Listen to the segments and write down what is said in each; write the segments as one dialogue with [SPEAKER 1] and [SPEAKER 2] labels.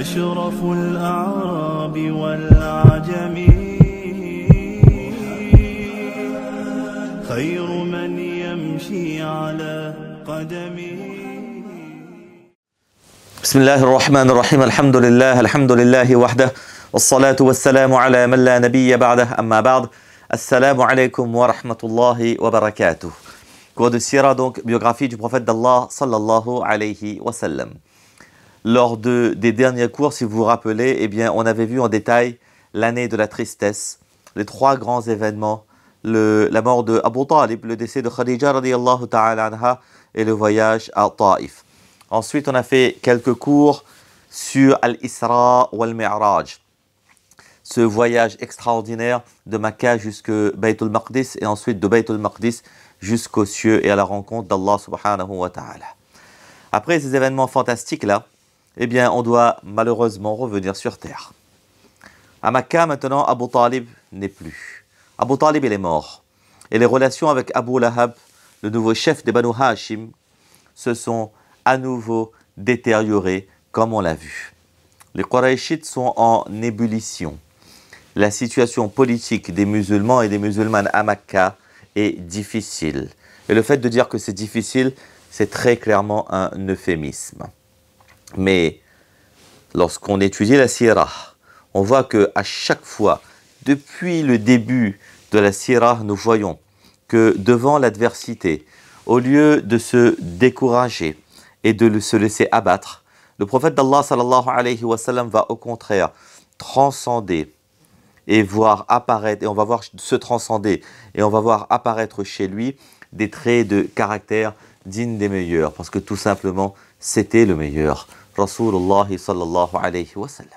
[SPEAKER 1] أشرف الأعراب والعجم خير من يمشي على قدمه.
[SPEAKER 2] بسم الله الرحمن الرحيم. الحمد لله وحده والصلاة والسلام على من لا نبي بعده. أما بعد. Assalamu alaikum wa rahmatullahi wa barakatuh. Cours de Sira, donc biographie du prophète d'Allah sallallahu alayhi wa sallam. Lors des derniers cours, si vous vous rappelez, eh bien, on avait vu en détail l'année de la tristesse, les trois grands événements, la mort de Abu Talib, le décès de Khadija radiyallahu ta'ala anha et le voyage à Taif. Ensuite, on a fait quelques cours sur Al-Isra wal-Mi'raj, ce voyage extraordinaire de Makkah jusqu'à Bayt al-Maqdis et ensuite de Bayt al-Maqdis jusqu'aux cieux et à la rencontre d'Allah subhanahu wa ta'ala. Après ces événements fantastiques-là, eh bien, on doit malheureusement revenir sur terre. À Makkah, maintenant, Abu Talib n'est plus. Abu Talib, il est mort. Et les relations avec Abu Lahab, le nouveau chef des Banu Hashim, se sont à nouveau détériorées, comme on l'a vu. Les Qurayshites sont en ébullition. La situation politique des musulmans et des musulmanes à Makkah est difficile. Et le fait de dire que c'est difficile, c'est très clairement un euphémisme. Mais lorsqu'on étudie la Sira, on voit qu'à chaque fois, depuis le début de la Sira, nous voyons que devant l'adversité, au lieu de se décourager et de se laisser abattre, le prophète d'Allah sallallahu alayhi wa sallam va au contraire transcender et voir apparaître, et on va voir se transcender, et on va voir apparaître chez lui des traits de caractère dignes des meilleurs, parce que tout simplement, c'était le meilleur. Rasulullah sallallahu alayhi wa sallam.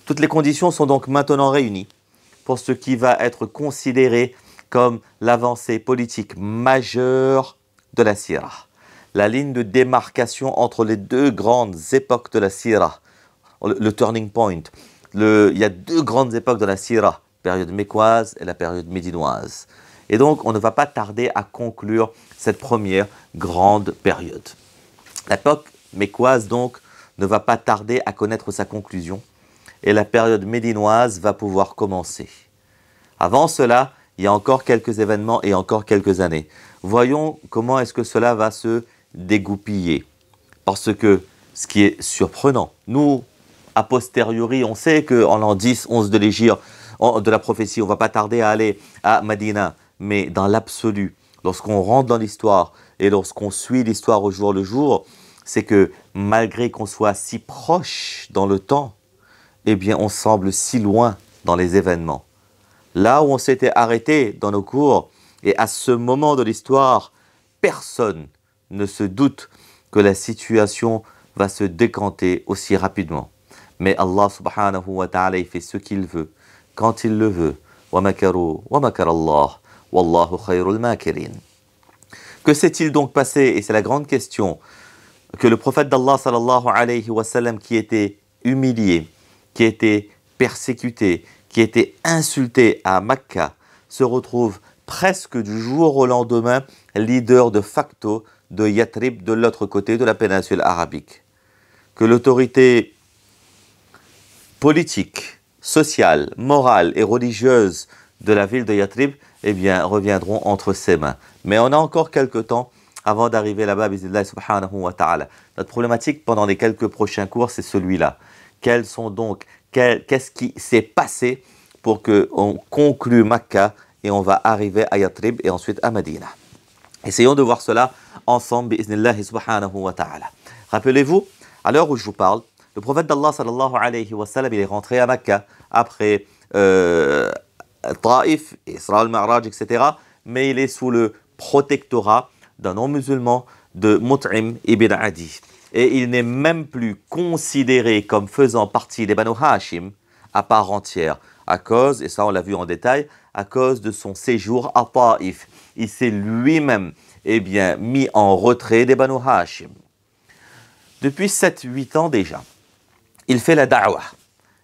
[SPEAKER 2] Toutes les conditions sont donc maintenant réunies pour ce qui va être considéré comme l'avancée politique majeure de la Sira. La ligne de démarcation entre les deux grandes époques de la Sira, le turning point. Il y a deux grandes époques de la Sira, période mécoise et la période médinoise. Et donc, on ne va pas tarder à conclure cette première grande période. L'époque mécoise, donc, ne va pas tarder à connaître sa conclusion et la période médinoise va pouvoir commencer. Avant cela, il y a encore quelques événements et encore quelques années. Voyons comment est-ce que cela va se dégoupiller. Parce que ce qui est surprenant, nous, a posteriori, on sait qu'en l'an 10, 11 de l'Hégire, de la prophétie, on ne va pas tarder à aller à Médina. Mais dans l'absolu, lorsqu'on rentre dans l'histoire et lorsqu'on suit l'histoire au jour le jour, c'est que malgré qu'on soit si proche dans le temps, eh bien on semble si loin dans les événements. Là où on s'était arrêté dans nos cours, et à ce moment de l'histoire, personne ne se doute que la situation va se décanter aussi rapidement. Mais Allah subhanahu wa ta'ala, il fait ce qu'il veut, quand il le veut. Wa makaru wa makar Allah, wallahu khayrul makirin. Que s'est-il donc passé? Et c'est la grande question. Que le prophète d'Allah sallallahu alayhi wa sallam, qui était humilié, qui était persécuté, qui était insulté à Makkah, se retrouve presque du jour au lendemain leader de facto de Yathrib, de l'autre côté de la péninsule arabique. Que l'autorité politique, sociale, morale et religieuse de la ville de Yathrib, eh bien, reviendront entre ses mains. Mais on a encore quelques temps avant d'arriver là-bas, bismillah subhanahu wa ta'ala. Notre problématique pendant les quelques prochains cours, c'est celui-là. Qu'est-ce qui s'est passé pour qu'on conclue Makkah et on va arriver à Yathrib et ensuite à Medina. Essayons de voir cela ensemble, bismillah subhanahu wa ta'ala. Rappelez-vous, à l'heure où je vous parle, le prophète d'Allah sallallahu alayhi wa sallam, il est rentré à Makkah après Taif, Isra al-Mi'raj, etc. Mais il est sous le protectorat d'un non-musulman de Mut'im ibn Adi. Et il n'est même plus considéré comme faisant partie des Banu Hashim à part entière, à cause, et ça on l'a vu en détail, à cause de son séjour à Taif. Il s'est lui-même mis en retrait des Banu Hashim. Depuis 7-8 ans déjà, il fait la da'wah,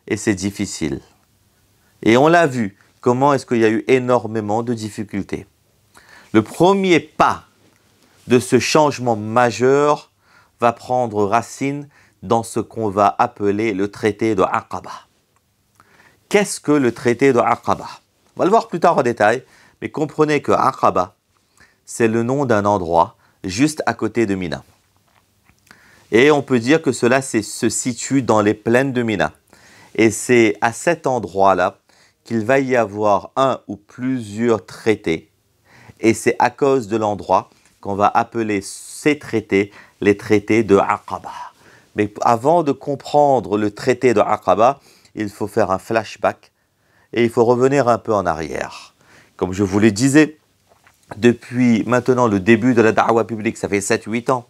[SPEAKER 2] et c'est difficile. Et on l'a vu, comment est-ce qu'il y a eu énormément de difficultés. Le premier pas de ce changement majeur va prendre racine dans ce qu'on va appeler le traité de Aqaba. Qu'est-ce que le traité de Aqaba? On va le voir plus tard en détail, mais comprenez que Aqaba, c'est le nom d'un endroit juste à côté de Mina. Et on peut dire que cela se situe dans les plaines de Mina. Et c'est à cet endroit-là qu'il va y avoir un ou plusieurs traités. Et c'est à cause de l'endroit qu'on va appeler ces traités les traités de Aqaba. Mais avant de comprendre le traité de Aqaba, il faut faire un flashback et il faut revenir un peu en arrière. Comme je vous le disais, depuis maintenant le début de la da'wa publique, ça fait 7-8 ans,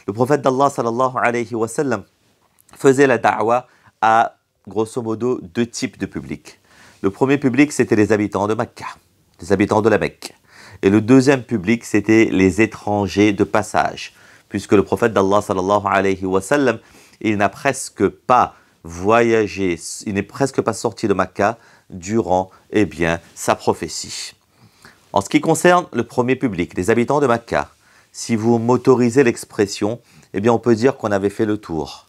[SPEAKER 2] le prophète d'Allah sallallahu alayhi wa sallam faisait la da'wa à grosso modo 2 types de publics. Le premier public, c'était les habitants de Mecca, les habitants de la Mecque. Et le deuxième public, c'était les étrangers de passage, puisque le prophète d'Allah sallallahu alayhi wa sallam, il n'a presque pas voyagé, il n'est presque pas sorti de Mecca durant sa prophétie. En ce qui concerne le premier public, les habitants de Mecca, si vous m'autorisez l'expression, on peut dire qu'on avait fait le tour.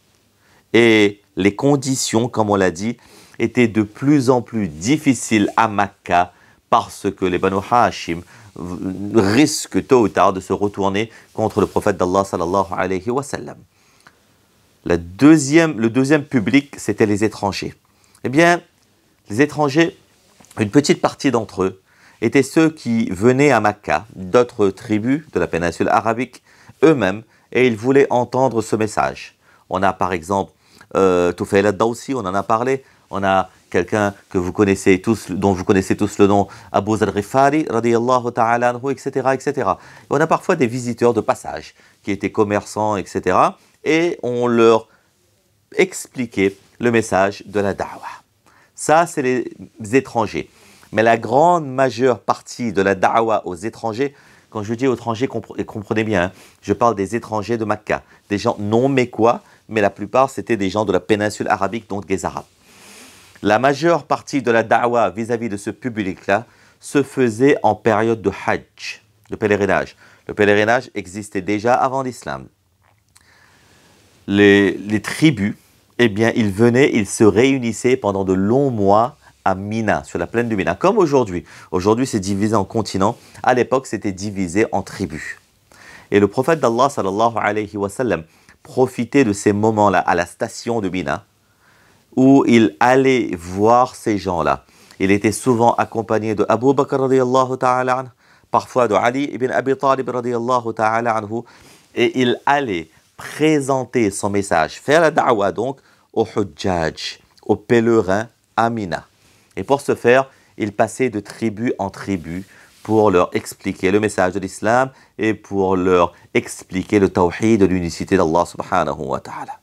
[SPEAKER 2] Et les conditions, comme on l'a dit, étaient de plus en plus difficiles à Mecca parce que les Banu Hashim risquent tôt ou tard de se retourner contre le prophète d'Allah sallallahu alayhi wa sallam. Le deuxième public, c'était les étrangers. Les étrangers, une petite partie d'entre eux, étaient ceux qui venaient à Mecca, d'autres tribus de la péninsule arabique, eux-mêmes, et ils voulaient entendre ce message. On a par exemple Tufayl ad-Dawsi, on en a parlé. On a quelqu'un que vous connaissez tous, dont vous connaissez tous le nom, Abu Zar Ghifari, radiyallahu ta'ala anhu, etc., etc. Et on a parfois des visiteurs de passage qui étaient commerçants, etc. Et on leur expliquait le message de la da'wa. Ça, c'est les étrangers. Mais la grande majeure partie de la da'wa aux étrangers, quand je dis étrangers, comprenez bien, hein, je parle des étrangers de Mecca, des gens non mécois, mais la plupart c'était des gens de la péninsule arabique, donc des Arabes. La majeure partie de la da'wa vis-à-vis de ce public-là se faisait en période de Hajj, de pèlerinage. Le pèlerinage existait déjà avant l'islam. Les tribus, ils venaient, ils se réunissaient pendant de longs mois à Mina, sur la plaine de Mina, comme aujourd'hui. Aujourd'hui, c'est divisé en continents. À l'époque, c'était divisé en tribus. Et le prophète d'Allah, sallallahu alayhi wa sallam, profitait de ces moments-là à la station de Mina, où il allait voir ces gens-là. Il était souvent accompagné de Abu Bakr radiyallahu ta'ala anhu, parfois de Ali ibn Abi Talib radiyallahu ta'ala anhu, et il allait présenter son message, faire la da'wa donc aux hujjaj, aux pèlerins à Mina. Et pour ce faire, il passait de tribu en tribu pour leur expliquer le message de l'islam et pour leur expliquer le tawhid de l'unicité d'Allah subhanahu wa ta'ala.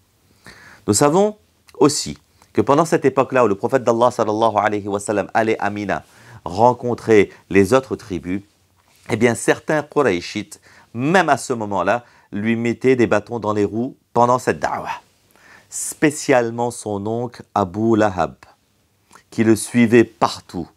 [SPEAKER 2] Nous savons aussi que pendant cette époque-là où le prophète d'Allah sallallahu alayhi wa sallam allait à Mina rencontrer les autres tribus, certains Qurayshites, même à ce moment-là, lui mettaient des bâtons dans les roues pendant cette da'wa. Spécialement son oncle Abu Lahab, qui le suivait partout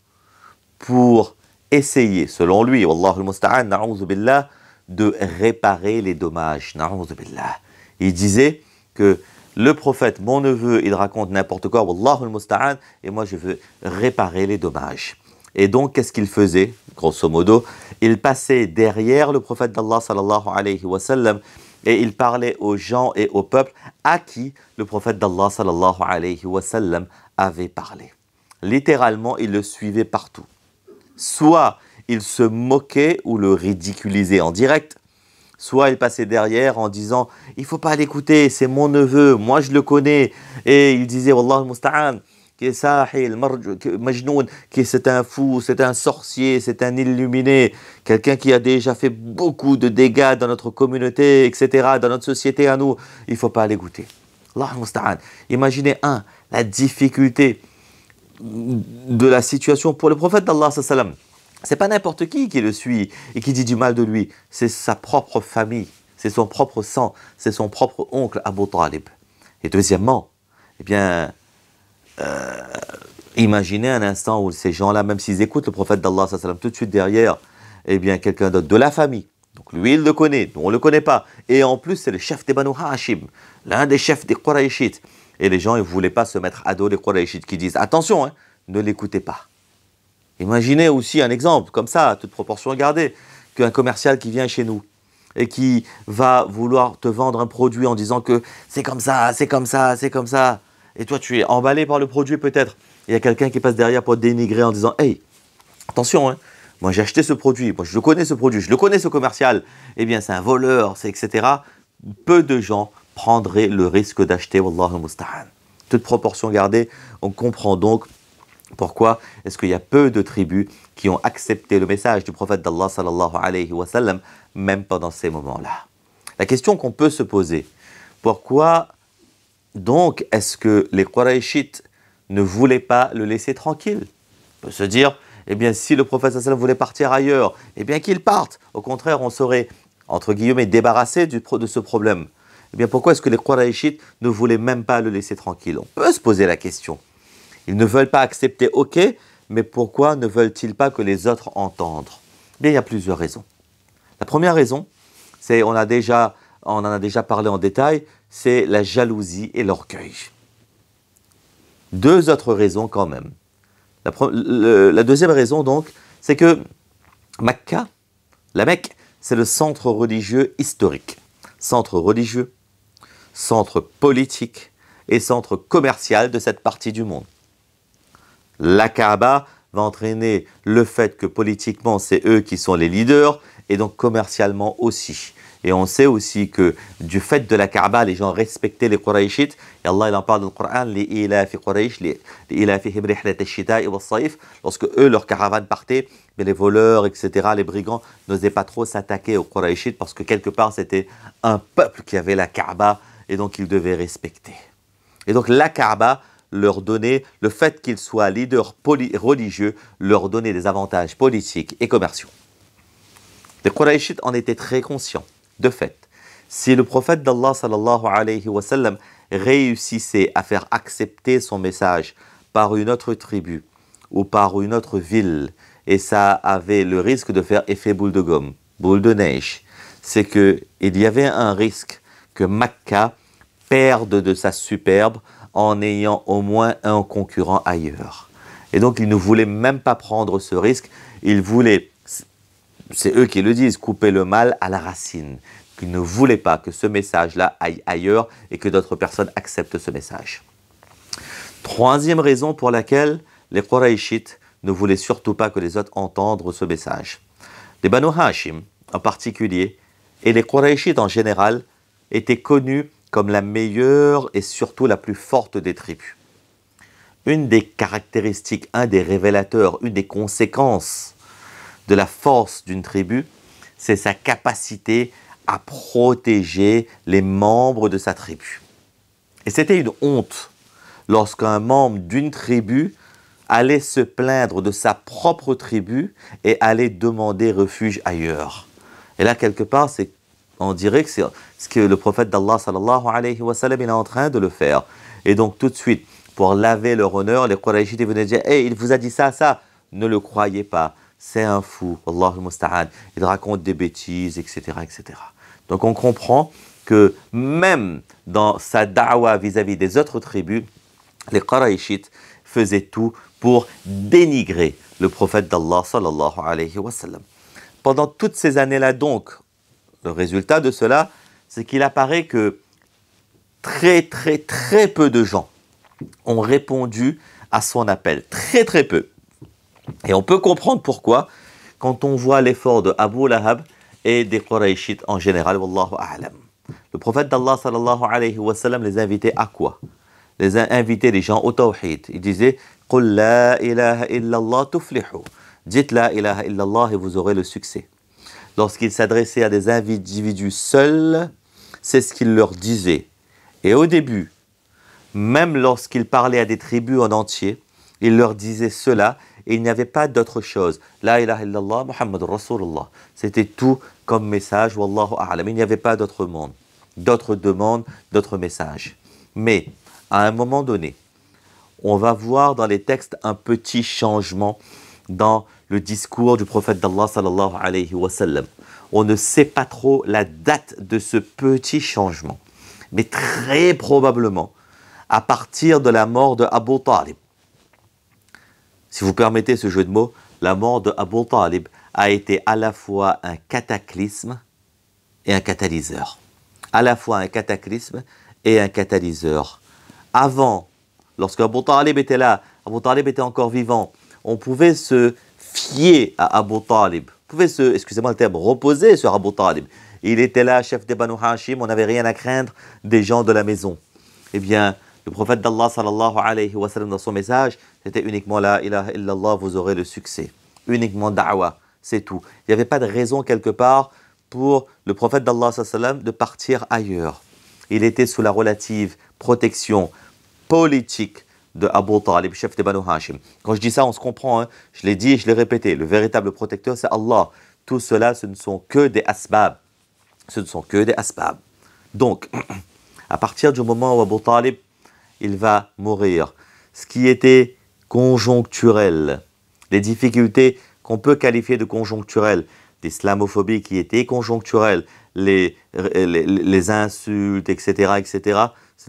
[SPEAKER 2] pour essayer, selon lui, Wallahu al-musta'an, na'oudhu billah, de réparer les dommages. Na'oudhu billah. Il disait que le prophète, mon neveu, il raconte n'importe quoi, Wallahu al-musta'an, et moi je veux réparer les dommages. Et donc, qu'est-ce qu'il faisait? Grosso modo, il passait derrière le prophète d'Allah sallallahu alayhi wa sallam et il parlait aux gens et au peuple à qui le prophète d'Allah sallallahu alayhi wa sallam avait parlé. Littéralement, il le suivait partout. Soit il se moquait ou le ridiculisait en direct, soit il passait derrière en disant « Il ne faut pas l'écouter, c'est mon neveu, moi je le connais. » Et il disait « Wallah al-musta'an » qui est sahil, majnoun, qui c'est un fou, c'est un sorcier, c'est un illuminé, quelqu'un qui a déjà fait beaucoup de dégâts dans notre communauté, etc., dans notre société à nous. Il ne faut pas l'écouter. Allah al-musta'an. Imaginez, la difficulté de la situation pour le prophète d'Allah sallam. C'est pas n'importe qui le suit et qui dit du mal de lui. C'est sa propre famille, c'est son propre sang, c'est son propre oncle Abu Talib. Et deuxièmement, imaginez un instant où ces gens-là, même s'ils écoutent le prophète d'Allah sallam, tout de suite derrière, quelqu'un d'autre de la famille Donc lui, il le connaît, nous, on ne le connaît pas. Et en plus, c'est le chef des Banu Hashim, l'un des chefs des Qurayshites. Et les gens, ils ne voulaient pas se mettre à dos les Qurayshites qui disent « Attention, hein, ne l'écoutez pas ». Imaginez aussi un exemple, comme ça, à toute proportion gardée, qu'un commercial qui vient chez nous et qui va vouloir te vendre un produit en disant que c'est comme ça, c'est comme ça, c'est comme ça. Et toi, tu es emballé par le produit peut-être. Il y a quelqu'un qui passe derrière pour te dénigrer en disant « Hey, attention, hein, moi j'ai acheté ce produit, moi je connais ce produit, je le connais ce commercial. Eh bien, c'est un voleur, c'est etc. » Peu de gens prendraient le risque d'acheter, Wallahu musta'an. Toute proportion gardée, on comprend donc pourquoi est-ce qu'il y a peu de tribus qui ont accepté le message du prophète d'Allah sallallahu alayhi wa sallam, même pendant ces moments-là. La question qu'on peut se poser, pourquoi donc est-ce que les Qurayshites ne voulaient pas le laisser tranquille? On peut se dire, eh bien si le prophète sallallahu alayhi wa sallam voulait partir ailleurs, eh bien qu'il parte. Au contraire, on serait, entre guillemets, débarrassé de ce problème. Eh bien pourquoi est-ce que les Qurayshites ne voulaient même pas le laisser tranquille? On peut se poser la question. Ils ne veulent pas accepter, ok, mais pourquoi ne veulent-ils pas que les autres entendent? Bien, il y a plusieurs raisons. La première raison, c'est, on en a déjà parlé en détail, c'est la jalousie et l'orgueil. Deux autres raisons quand même. La deuxième raison donc, c'est que Mecca, la Mecque, c'est le centre religieux historique. Centre religieux, centre politique et centre commercial de cette partie du monde. La Kaaba va entraîner le fait que politiquement, c'est eux qui sont les leaders, et donc commercialement aussi. Et on sait aussi que du fait de la Kaaba, les gens respectaient les Qurayshites. Et Allah il en parle dans le Coran, les ilafi Quraysh, les ilafihim rihlat ash-shita'i was-sayf. Lorsque eux, leur caravane partait, mais les voleurs, etc., les brigands n'osaient pas trop s'attaquer aux Qurayshites parce que quelque part, c'était un peuple qui avait la Kaaba et donc ils devaient respecter. Et donc la Kaaba leur donnait, le fait qu'ils soient leaders religieux, leur donnait des avantages politiques et commerciaux. Les Qurayshites en étaient très conscients. De fait, si le prophète d'Allah sallallahu alayhi wa sallam réussissait à faire accepter son message par une autre tribu ou par une autre ville, et ça avait le risque de faire effet boule de gomme, boule de neige, c'est qu'il y avait un risque que Mecca perde de sa superbe en ayant au moins un concurrent ailleurs. Et donc, ils ne voulaient même pas prendre ce risque. Ils voulaient, c'est eux qui le disent, couper le mal à la racine. Ils ne voulaient pas que ce message-là aille ailleurs et que d'autres personnes acceptent ce message. Troisième raison pour laquelle les Qurayshites ne voulaient surtout pas que les autres entendent ce message. Les Banu Hashim, en particulier, et les Qurayshites en général, étaient connus comme la meilleure et surtout la plus forte des tribus. Une des caractéristiques, un des révélateurs, une des conséquences de la force d'une tribu, c'est sa capacité à protéger les membres de sa tribu. Et c'était une honte lorsqu'un membre d'une tribu allait se plaindre de sa propre tribu et allait demander refuge ailleurs. Et là, quelque part, on dirait que c'est ce que le prophète d'Allah sallallahu alayhi wa sallam est en train de le faire. Et donc tout de suite, pour laver leur honneur, les Qurayshites venaient dire « Hey, il vous a dit ça, ça !» Ne le croyez pas, c'est un fou, Allahu musta'an. Il raconte des bêtises, etc., etc. Donc on comprend que même dans sa da'wa vis-à-vis des autres tribus, les Qurayshites faisaient tout pour dénigrer le prophète d'Allah sallallahu alayhi wa sallam. Pendant toutes ces années-là donc, le résultat de cela, c'est qu'il apparaît que très peu de gens ont répondu à son appel. Très peu. Et on peut comprendre pourquoi quand on voit l'effort de Abu Lahab et des Qurayshites en général, wallahu a'lam. Le prophète d'Allah sallallahu alayhi wa sallam les invitait à quoi? Les invitait les gens au tawhid. Il disait « Qul la ilaha illallah tuflihu » Dites la ilaha illallah et vous aurez le succès. Lorsqu'il s'adressait à des individus seuls, c'est ce qu'il leur disait. Et au début, même lorsqu'il parlait à des tribus en entier, il leur disait cela et il n'y avait pas d'autre chose. La ilaha illallah, Muhammadur Rasulullah. C'était tout comme message, wallahu a'lam. Il n'y avait pas d'autre monde, d'autres demandes, d'autres messages. Mais, à un moment donné, on va voir dans les textes un petit changement dans le discours du prophète d'Allah sallallahu alayhi wa sallam. On ne sait pas trop la date de ce petit changement. Mais très probablement, à partir de la mort de Abu Talib. Si vous permettez ce jeu de mots, la mort de Abu Talib a été à la fois un cataclysme et un catalyseur. À la fois un cataclysme et un catalyseur. Avant, lorsque Abu Talib était là, Abu Talib était encore vivant, on pouvait se fier à Abu Talib. On pouvait se, excusez-moi le terme, reposer sur Abu Talib. Il était là, chef des Banu Hashim, on n'avait rien à craindre des gens de la maison. Eh bien, le prophète d'Allah sallallahu alayhi wa sallam dans son message, c'était uniquement la ilaha illallah, vous aurez le succès. Uniquement da'wa, c'est tout. Il n'y avait pas de raison quelque part pour le prophète d'Allah sallallahu alayhi wa sallam de partir ailleurs. Il était sous la relative protection politique de Abu Talib, chef des Banu Hashim. Quand je dis ça, on se comprend, hein. Je l'ai dit et je l'ai répété. Le véritable protecteur, c'est Allah. Tout cela, ce ne sont que des asbab. Ce ne sont que des asbab. Donc, à partir du moment où Abu Talib, il va mourir, ce qui était conjoncturel, les difficultés qu'on peut qualifier de conjoncturelles, l'islamophobie qui était conjoncturelle, les insultes, etc., c'est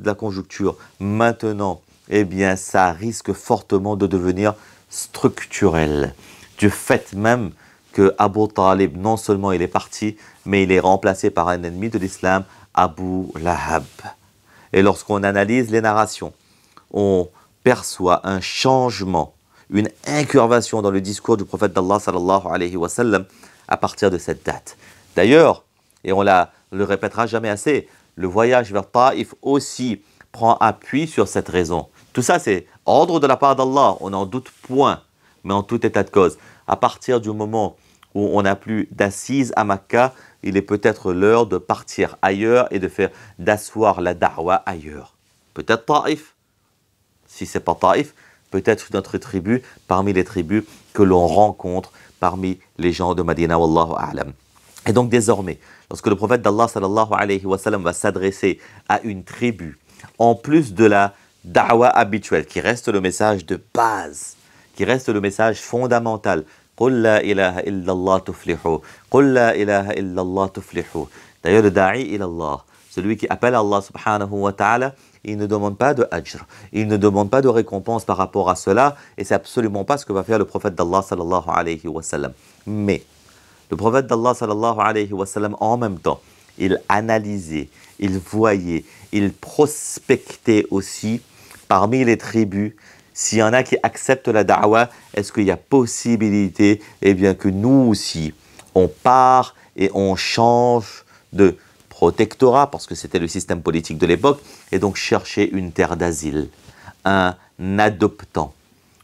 [SPEAKER 2] de la conjoncture. Maintenant, eh bien, ça risque fortement de devenir structurel. Du fait même que Abu Talib, non seulement il est parti, mais il est remplacé par un ennemi de l'islam, Abu Lahab. Et lorsqu'on analyse les narrations, on perçoit un changement, une incurvation dans le discours du prophète d'Allah sallallahu alayhi wa sallam à partir de cette date. D'ailleurs, et on le répétera jamais assez, le voyage vers Taïf aussi prend appui sur cette raison. Tout ça, c'est ordre de la part d'Allah, on n'en doute point, mais en tout état de cause. À partir du moment où on n'a plus d'assises à Makkah, il est peut-être l'heure de partir ailleurs et d'asseoir la da'wa ailleurs. Peut-être Taïf. Si ce n'est pas Taïf, peut-être une autre tribu parmi les tribus que l'on rencontre parmi les gens de Madina, wallahu a'lam. Et donc désormais, lorsque le prophète d'Allah sallallahu alayhi wa sallam va s'adresser à une tribu, en plus de la da'wa habituelle, qui reste le message de base, qui reste le message fondamental, قُلْ لَا إِلَهَ إِلَّا اللَّهُ تُفْلِحُ قُلْ لَا إِلَهَ إِلَّا اللَّهُ تُفْلِحُ. D'ailleurs, le da'i ila Allah, celui qui appelle Allah subhanahu wa ta'ala, il ne demande pas de ajr, il ne demande pas de récompense par rapport à cela, et c'est absolument pas ce que va faire le prophète d'Allah sallallahu alayhi wa sallam. Mais le prophète d'Allah sallallahu alayhi wa sallam, en même temps, il analysait, il voyait, il prospectait aussi parmi les tribus. S'il y en a qui acceptent la da'wa, est-ce qu'il y a possibilité, eh bien, que nous aussi, on part et on change de protectorat, parce que c'était le système politique de l'époque, et donc chercher une terre d'asile, un adoptant,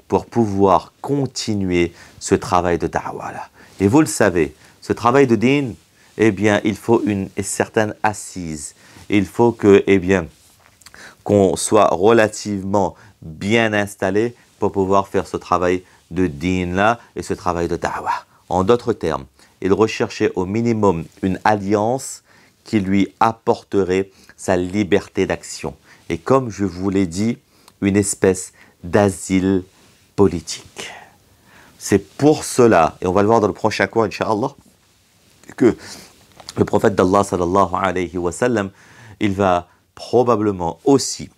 [SPEAKER 2] pour pouvoir continuer ce travail de da'wa là. Et vous le savez, ce travail de din, eh bien, il faut une certaine assise. Il faut que, eh bien, qu'on soit relativement bien installé pour pouvoir faire ce travail de din là et ce travail de da'wa. En d'autres termes, il recherchait au minimum une alliance qui lui apporterait sa liberté d'action. Et comme je vous l'ai dit, une espèce d'asile politique. C'est pour cela, et on va le voir dans le prochain cours, Inch'Allah, que le prophète d'Allah sallallahu alayhi wa sallam, il va probablement aussi,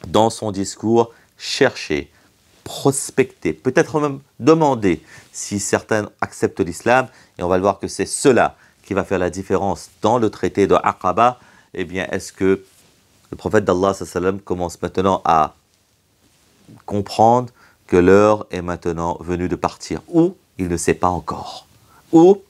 [SPEAKER 2] dans son discours, chercher, prospecter, peut-être même demander si certains acceptent l'islam, et on va le voir que c'est cela qui va faire la différence dans le traité de Aqaba. Eh bien, est-ce que le prophète d'Allah sallallahu alayhi wa sallam commence maintenant à comprendre que l'heure est maintenant venue de partir, ou il ne sait pas encore, ou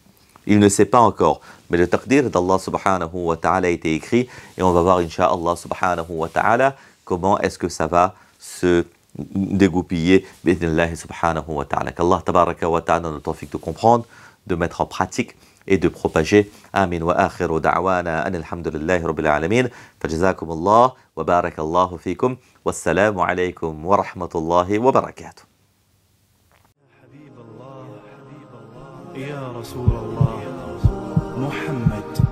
[SPEAKER 2] il ne sait pas encore. Mais le taqdir d'Allah subhanahu wa ta'ala a été écrit, et on va voir, incha'Allah subhanahu wa ta'ala, comment est-ce que ça va se dégoupiller, bi'idhnillahi subhanahu wa ta'ala. Qu'Allah tabaraka wa ta'ala nous tawfiq de comprendre, de mettre en pratique et de propager. Amin wa akhiru da'wana anil hamdulillahi rabbil alamin. Fajazakumullah wa barakallahu fikum. Wassalamu alaykum wa rahmatullahi wa barakatuh.
[SPEAKER 1] يا رسول الله محمد